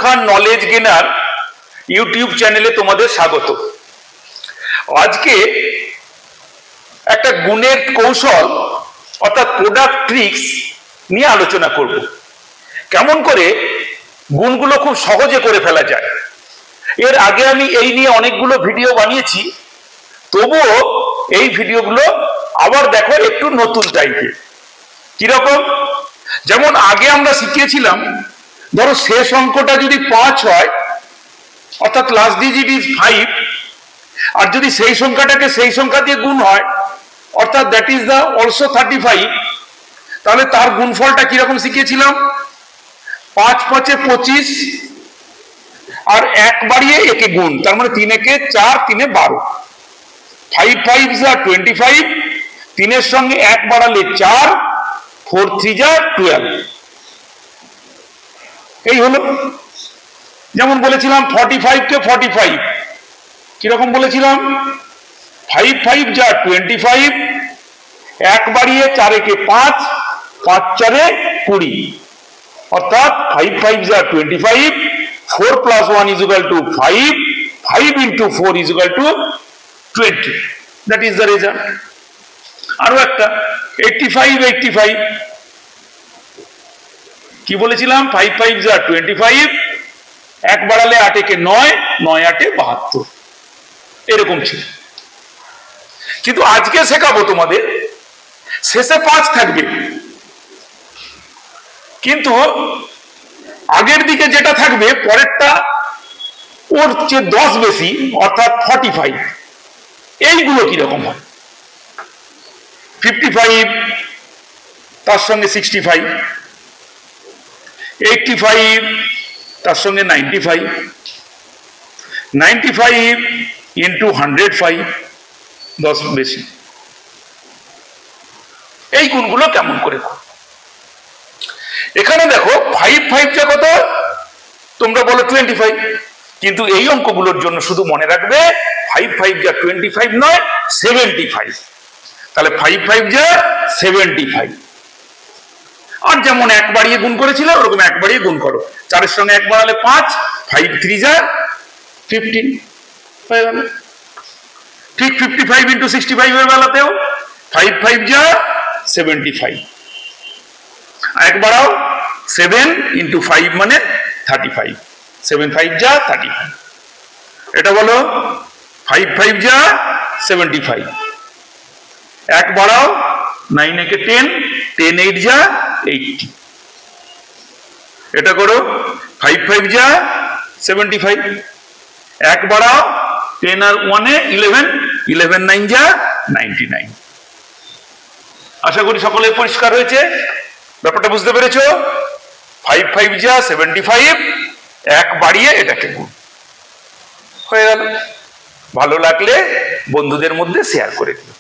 খান knowledge gainer YouTube চ্যানেলে তোমাদের স্বাগত। আজকে একটা গুণের কৌশল অর্থাৎ প্রোডাক্ট ট্রিক্স নিয়ে আলোচনা করব। কেমন করে গুণগুলো খুব সহজে করে ফেলা যায়। এর আগে আমি এই নিয়ে অনেকগুলো ভিডিও বানিয়েছি, তবুও এই ভিডিওগুলো আবার দেখো একটু নতুন টাইপের। কিরকম? যেমন আগে আমরা শিখিয়েছিলাম, ধরো শেষ অঙ্কটা যদি 5 হয় অর্থাৎ লাস্ট ডিজিট ইজ 5, আর যদি সেই সংখ্যাটাকে সেই সংখ্যা দিয়ে গুণ হয় অর্থাৎ দ্যাট ইজ দা অলসো 35, তাহলে তার গুণফলটা কিরকম শিখিয়েছিলাম? 5 5 এ 25 আর 1 বাড়িয়ে একে গুণ, তার মানে 3 একে 4 3 এ 12, 5 5 যা 25, 3 এর সঙ্গে 1 বাড়ালে 4, 4 3 যা 12। এই হলো। যেমন বলেছিলাম 45 কে 45, কিরকম বলেছিলাম? 5 5 যা 25, 1 বাড়িয়ে 4 একে 5, 5 4 এ 20, অর্থাৎ 5 5 যা 25, 4 plus 1 is equal to 5, 5 into 4 is equal to 20. That is the result. আরো একটা 85 85, কি বলেছিলাম? 5 5 যা 25, 1 বাড়ালে 8 একে 9, 9 8 এ 72, এরকম ছিল। কিন্তু আজকে শেখাবো তোমাদের শেষে 5 থাকবে, কিন্তু আগের দিকে যেটা থাকবে পরেরটা ওর চেয়ে 10 বেশি, অর্থাৎ 45। এইগুলো কিরকম হয়? 55 তার সঙ্গে 65, 85 তার সঙ্গে 95, 95 ইন্টু 105, 10 বেশি। এই গুণগুলো কেমন করে? এখানে দেখো 5 5 যা কত? তোমরা বলো 25, কিন্তু এই অঙ্কগুলোর জন্য শুধু মনে রাখবে 5 5 যা 25 নয় 75, তাহলে 5 5 যা 75। আর যেমন 1 বাড়িয়ে গুণ করেছিল ওরকম 1 বাড়িয়ে গুণ করো, 4 এর সঙ্গে 1 বাড়ালে 5, 5 3 যা 15 হয়ে গেল। ঠিক 55 ইন্টু 65 এর বেলাতেও 5 5 যা 75, 1 বাড়াও 7 ইন্টু 5 মানে 35, 7 5 যা 35। এটা বলো 5 5 যা 75, 1 বাড়াও 9 একে 10, 10 8 যা 80। এটা করো 5 5 যা 75, 1 বাড়াও 10 আর 1 এ 11, 11 9 যা 99। আশা করি সকলের পরিষ্কার হয়েছে, ব্যাপারটা বুঝতে পেরেছো? 5 5 যা 75, 1 বাড়িয়ে এটাকে গুণ হয়ে গেল। ভালো লাগলে বন্ধুদের মধ্যে শেয়ার করে দিও।